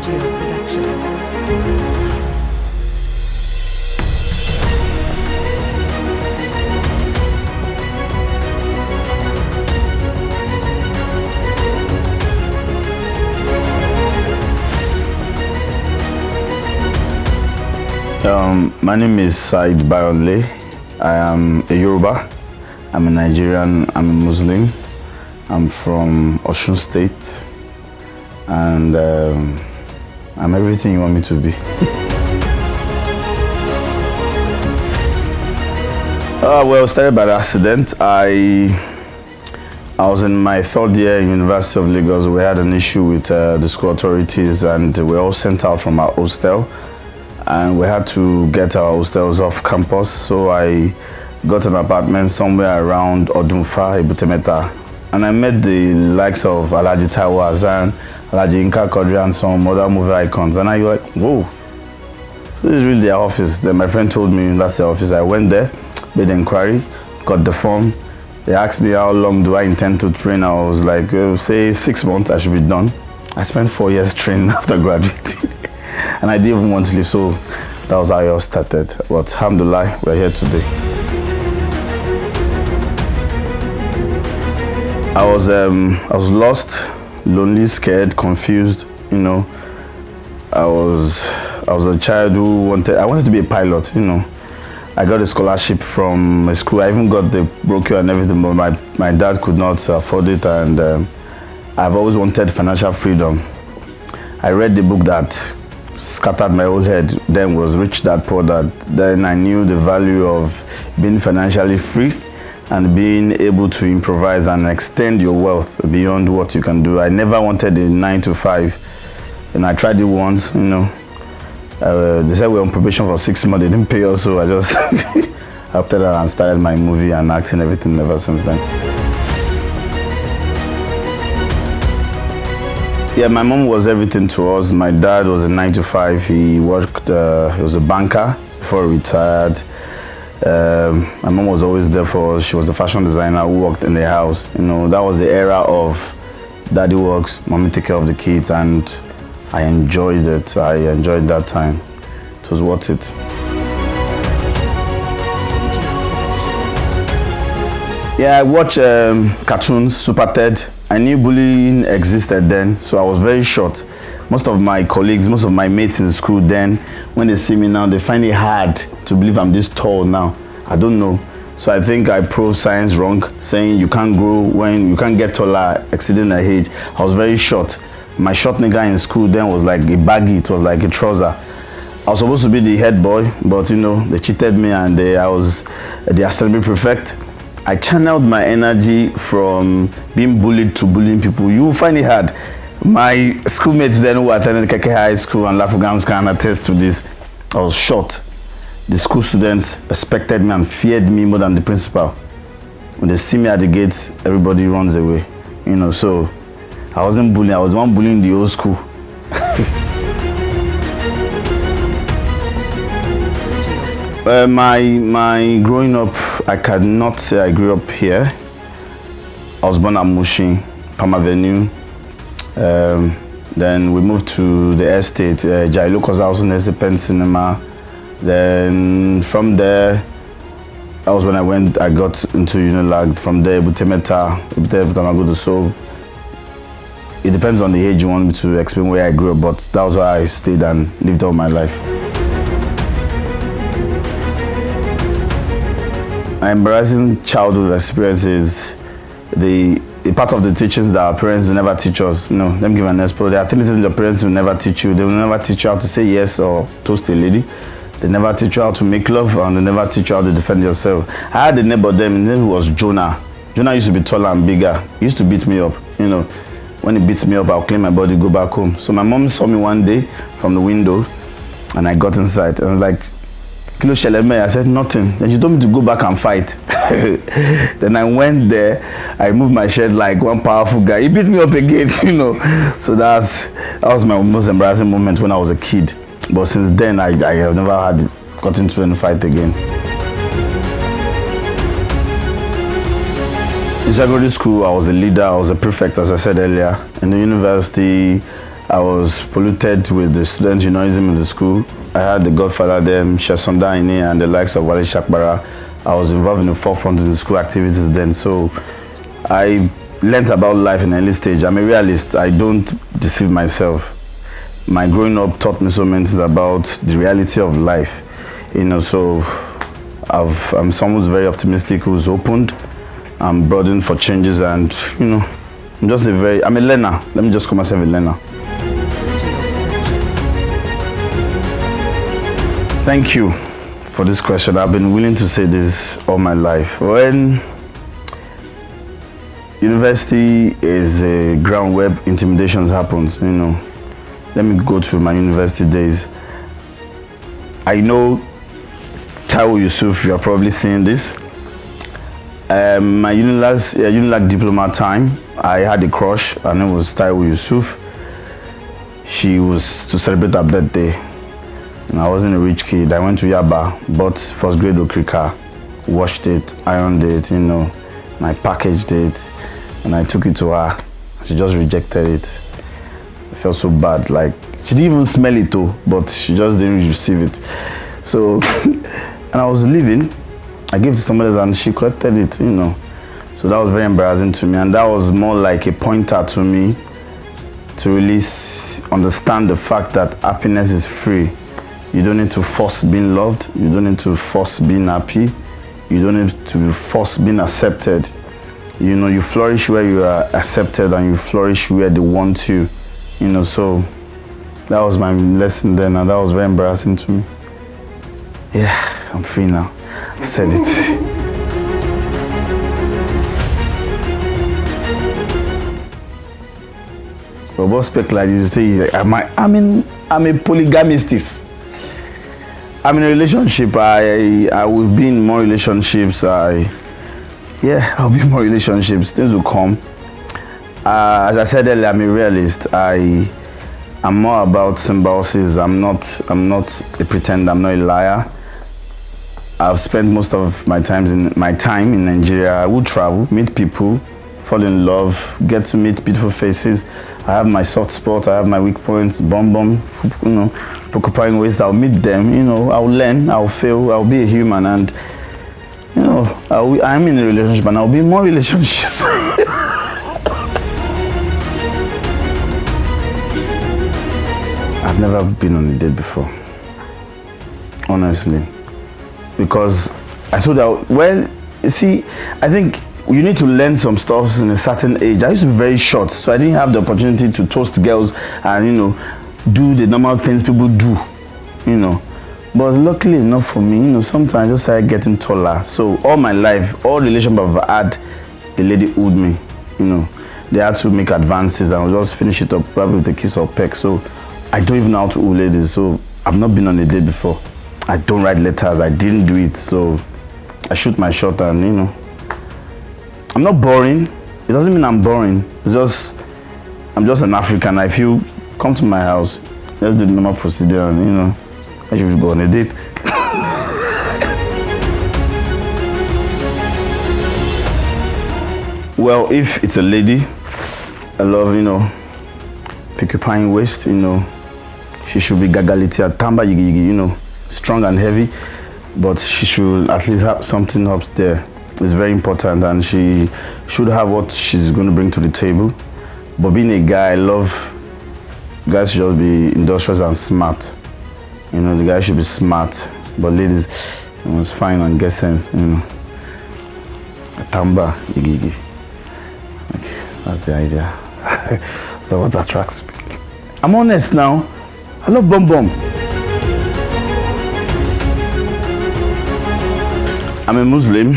Productions. My name is Saheed Bayonle. I am a Yoruba. I'm a Nigerian. I'm a Muslim. I'm from Osun State, and I'm everything you want me to be. Well, started by accident. I was in my third year in University of Lagos. We had an issue with the school authorities, and we were all sent out from our hostel. And we had to get our hostels off campus, so I got an apartment somewhere around Odunfa, Ibutemeta, and I met the likes of Alhaji Taiwo Hassan, Alhaji Nka Quadri, and some other movie icons, and I was like, whoa, so this is really their office. Then my friend told me that's their office. I went there, made the inquiry, got the form. They asked me how long do I intend to train. I was like, say 6 months I should be done. I spent 4 years training after graduating. And I didn't even want to leave, so that was how it all started. But alhamdulillah, we're here today. I was lost, lonely, scared, confused. You know, I was a child who I wanted to be a pilot. You know, I got a scholarship from a school. I even got the brochure and everything, but my dad could not afford it, and I've always wanted financial freedom. I read the book that scattered my whole head then was Rich Dad Poor Dad. Then I knew the value of being financially free and being able to improvise and extend your wealth beyond what you can do. I never wanted a 9 to 5, and I tried it once. You know, they said we're on probation for 6 months. They didn't pay us, so I just after that and started my movie and acting, everything ever since then. Yeah, my mom was everything to us. My dad was a 9 to 5. He worked, he was a banker before he retired. My mom was always there for us. She was a fashion designer who worked in the house. You know, that was the era of daddy works, mommy take care of the kids, and I enjoyed it. I enjoyed that time. It was worth it. Yeah, I watched cartoons, Super Ted. I knew bullying existed then, so I was very short. Most of my colleagues, most of my mates in school then, when they see me now, they find it hard to believe I'm this tall now. I don't know. So I think I proved science wrong, saying you can't grow when you can't get taller exceeding the age. I was very short. My short nigga in school then was like a baggy, it was like a trouser. I was supposed to be the head boy, but you know, they cheated me, and I was the assembly prefect. I channeled my energy from being bullied to bullying people. You will find it hard. My schoolmates then who attended Keke High School and Lafugans can attest to this. I was short. The school students respected me and feared me more than the principal. When they see me at the gate, everybody runs away. You know, so I wasn't bullying. I was the one bullying the old school. My growing up, I cannot say I grew up here. I was born at Mushin, Palm Avenue. Then we moved to the estate, Jailoko's house next to Penn Cinema. Then from there, that was when I got into Unilag. From there, Ibutemeta, Ibutemeta, so it depends on the age you want me to explain where I grew up, but that was where I stayed and lived all my life. My embarrassing childhood experiences, the part of the teachings that our parents will never teach us. You know, let me give an example. There are things that your parents will never teach you. They will never teach you how to say yes or toast a lady. They never teach you how to make love, and they never teach you how to defend yourself. I had a neighbor then, his name was Jonah. Jonah used to be taller and bigger. He used to beat me up. You know, when he beats me up, I'll clean my body, go back home. So my mom saw me one day from the window, and I got inside. And I was like, Kilo Sheleme, I said nothing. Then she told me to go back and fight. Then I went there, I removed my shirt like one powerful guy. He beat me up again, you know. So that was my most embarrassing moment when I was a kid. But since then, I have never got into any fight again. In secondary school, I was a leader, I was a prefect, as I said earlier. In the university, I was polluted with the student unionism in the school. I had the godfather them, Shasonda Ine, and the likes of Wale Shakbara. I was involved in the forefront in the school activities then. So I learned about life in an early stage. I'm a realist. I don't deceive myself. My growing up taught me so many things about the reality of life. So I'm someone who's very optimistic, who's opened. I'm broadened for changes, and I'm a learner. Let me just call myself a learner. Thank you for this question. I've been willing to say this all my life. When university is a ground where intimidations happens, let me go to my university days. I know Taiwo Yusuf, you are probably seeing this. My Unilag diploma time, I had a crush. Her name was Taiwo Yusuf. She was to celebrate her birthday. I wasn't a rich kid. I went to Yaba, bought first grade Okrika, washed it, ironed it, I packaged it, and I took it to her. She just rejected it. I felt so bad. Like, she didn't even smell it though, but she just didn't receive it. So, and I was leaving. I gave it to somebody else and she collected it, So that was very embarrassing to me, and that was more like a pointer to me to really understand the fact that happiness is free. You don't need to force being loved. You don't need to force being happy. You don't need to force being accepted. You flourish where you are accepted, and you flourish where they want you. So that was my lesson then, and that was very embarrassing to me. Yeah, I'm free now. I've said it. But speak like this, you say, I'm a polygamist. I'm in a relationship. I will be in more relationships. I'll be in more relationships. Things will come. As I said earlier, I'm a realist. I'm more about symbiosis. I'm not a pretender. I'm not a liar. I've spent most of my time in Nigeria. I would travel, meet people, fall in love, get to meet beautiful faces. I have my soft spots, I have my weak points, preoccupying ways. I'll meet them, I'll learn, I'll fail, I'll be a human, and I'm in a relationship, and I'll be in more relationships. I've never been on a date before, honestly, because I thought that, I think you need to learn some stuff in a certain age. I used to be very short, so I didn't have the opportunity to toast girls and, do the normal things people do, But luckily enough for me, sometimes I just started getting taller. So all my life, all relationships I've had, the lady owed me, They had to make advances, and I'll just finish it up probably with a kiss or peck. So I don't even know how to owe ladies. So I've not been on a date before. I don't write letters. I didn't do it. So I shoot my shot, and I'm not boring. It doesn't mean I'm boring. It's just, I'm just an African. If you come to my house, let's do the normal procedure, and I should go on a date. Well, if it's a lady, I love, preoccupying waist, she should be gagality, tamba yigi, strong and heavy, but she should at least have something up there. It's very important, and she should have what she's going to bring to the table. But being a guy, I love guys should just be industrious and smart. The guy should be smart, but ladies, must find and get sense. Tamba, igigi. That's the idea. So what attracts me? I'm honest now. I love bum bum. I'm a Muslim.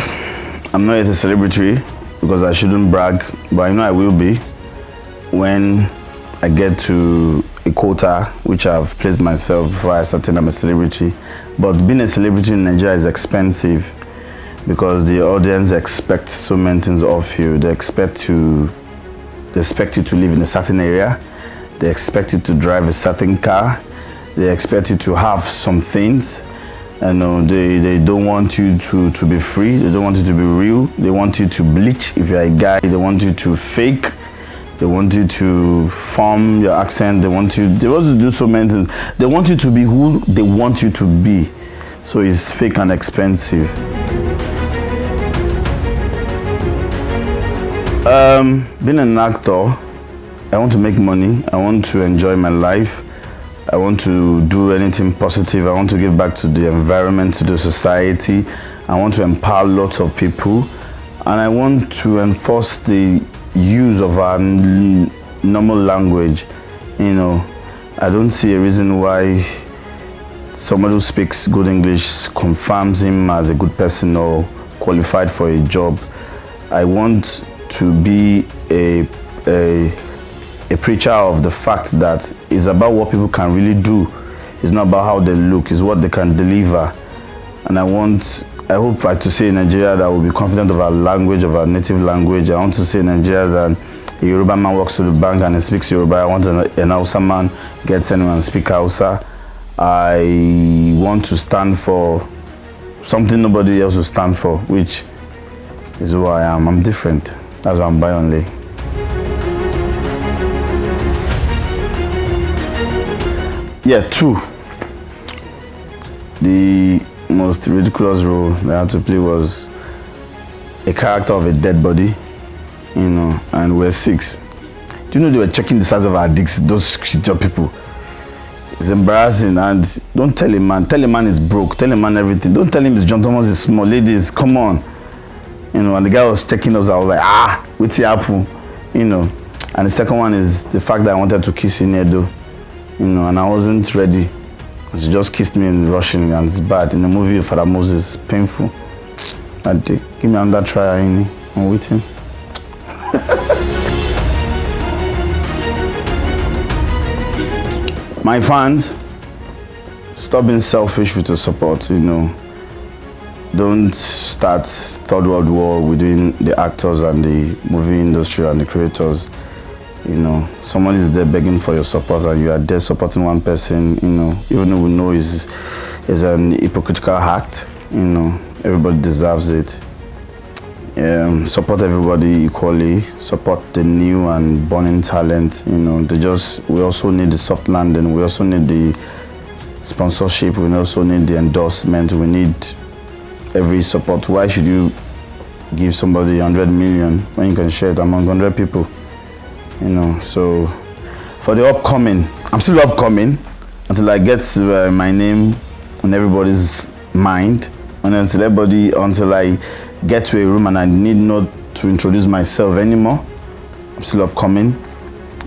I'm not yet a celebrity because I shouldn't brag, but I know I will be when I get to a quota which I've placed myself before I ascertain I'm a celebrity. But being a celebrity in Nigeria is expensive because the audience expects so many things of you. They expect you to live in a certain area. They expect you to drive a certain car. They expect you to have some things. They don't want you to be free. They don't want you to be real. They want you to bleach if you're a guy. They want you to fake. They want you to form your accent. They want to do so many things. They want you to be who they want you to be. So it's fake and expensive. Being an actor, I want to make money. I want to enjoy my life. I want to do anything positive. I want to give back to the environment, to the society. I want to empower lots of people. And I want to enforce the use of our normal language. You know, I don't see a reason why somebody who speaks good English confirms him as a good person or qualified for a job. I want to be a preacher of the fact that it's about what people can really do. It's not about how they look, it's what they can deliver. And I hope to say in Nigeria that we'll be confident of our language, of our native language. I want to say in Nigeria that a Yoruba man walks to the bank and he speaks Yoruba. I want an Hausa man gets anyone and speak Hausa. I want to stand for something nobody else will stand for, which is who I am. I'm different. That's why I'm Bayonle. Yeah, two. The most ridiculous role that I had to play was a character of a dead body, you know, and we're 6. Do you know they were checking the size of our dicks, those shit people? It's embarrassing, and don't tell a man. Tell a man is broke. Tell a man everything. Don't tell him it's John Thomas is small. Ladies, come on. You know, and the guy was checking us. I was like, what's the apple? You know. And the second one is the fact that I wanted to kiss Inedo. You know, and I wasn't ready. She just kissed me in Russian, and it's bad. In the movie, Father Moses, painful. But give me another try, I'm waiting. My fans, stop being selfish with your support, you know. Don't start third world war within the actors and the movie industry and the creators. You know, someone is there begging for your support and you are there supporting one person, you know, even though we know is an hypocritical act, you know, everybody deserves it. Support everybody equally, support the new and burning talent, you know, we also need the soft landing, we also need the sponsorship, we also need the endorsement, we need every support. Why should you give somebody 100 million when you can share it among 100 people? You know, so for the upcoming, I'm still upcoming until I get my name on everybody's mind, and until I get to a room and I need not to introduce myself anymore. I'm still upcoming,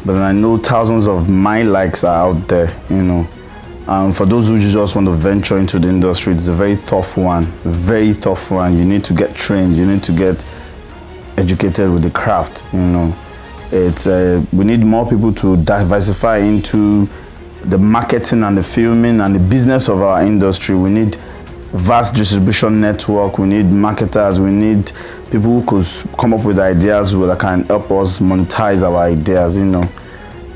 but I know thousands of my likes are out there, you know. And for those who just want to venture into the industry, it's a very tough one, very tough one. You need to get trained, you need to get educated with the craft, you know. We need more people to diversify into the marketing and the filming and the business of our industry. We need vast distribution network, we need marketers, we need people who could come up with ideas that can help us monetize our ideas, you know.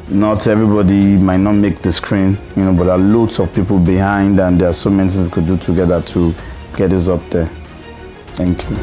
Not everybody might not make the screen, you know, but there are loads of people behind, and there are so many things we could do together to get this up there. Thank you.